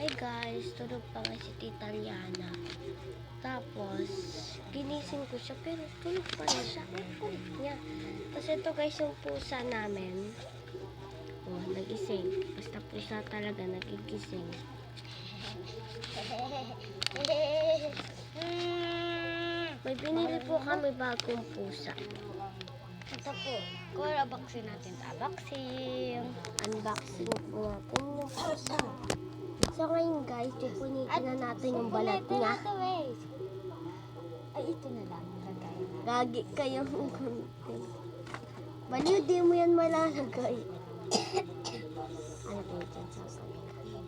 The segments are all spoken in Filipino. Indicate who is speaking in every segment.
Speaker 1: Hi guys, tulog pa nga si Tita Liana. Tapos, ginising ko siya, pero tulog pa rin siya. Ang kulit niya. Tapos ito guys, yung pusa namin. Oh, nagising. Basta pusa talaga, nagigising. May binili po kami bagong pusa.
Speaker 2: Ito po, Cora vaccine natin. Vaccine.
Speaker 1: Unboxing po natin yung pusa. So ngayon guys, pupunitin na natin yung balat niya.
Speaker 2: Ay, ito na lang. Lagay na.
Speaker 1: Gagi kayong kunti. Baliw, di mo yan malalagay. Ano po dyan sasabihin?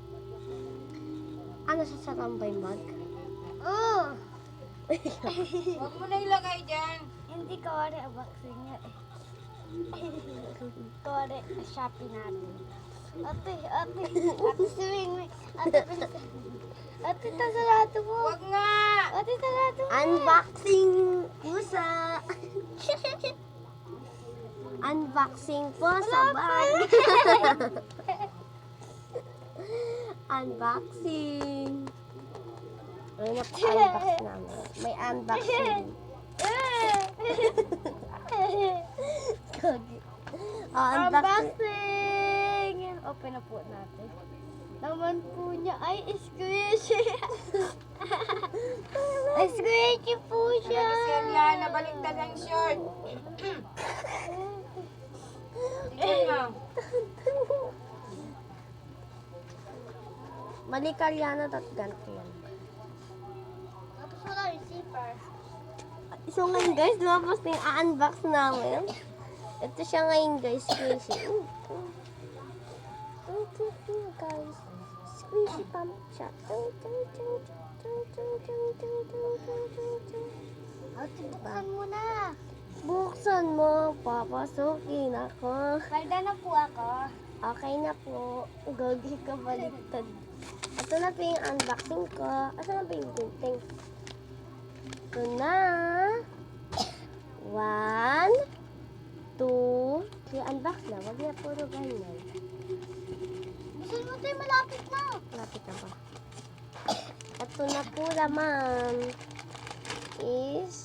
Speaker 1: Ano sasarang ba yung bag?
Speaker 2: Oh!
Speaker 3: Huwag mo na ilagay dyan.
Speaker 2: Hindi Cora vaccine niya eh. Cora, Shopee natin. Ate, swing me. Ate, tasarado mo.
Speaker 3: Huwag nga.
Speaker 2: Ate, tasarado mo.
Speaker 1: Unboxing pusa. Unboxing po sa bag. Unboxing. Ayun na po, unbox namin. May unboxing. Gagi. Unboxing.
Speaker 2: Unboxing! Open na po natin. Naman po niya ay squishy. Squishy po siya.
Speaker 3: Kasi yan, nabaliktad ang short. Tingnan mo.
Speaker 1: Mali Kalyana at ganito yan.
Speaker 2: Tapos wala yung zipper.
Speaker 1: So ngayon guys, lumabas na yung unbox namin. Ito siya ngayon guys, squishy. Guys, squishy pump siya.
Speaker 2: Ate, buksan mo na.
Speaker 1: Buksan mo, papasukin ako.
Speaker 2: Kalda na po ako.
Speaker 1: Okay na po. Gagi ka baliktad. Ito na po yung unboxing ko. Ito na po yung gunting. Ito na. 1, 2, 3. Unbox na. Wag na puro ganyan.
Speaker 2: Buksan mo tayo, malapit na.
Speaker 1: Lapit na ba? Ito na po laman is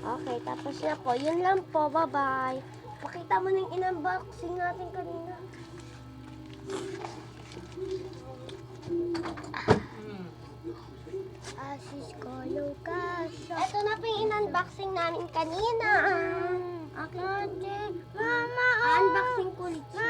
Speaker 1: okay, tapos na po. Yun lang po. Bye-bye. Pakita mo na yung in-unboxing natin kanina. Asis ko yung kaso. Ito na po yung in-unboxing namin kanina. Okay. Mama, unboxing ko ulit siya.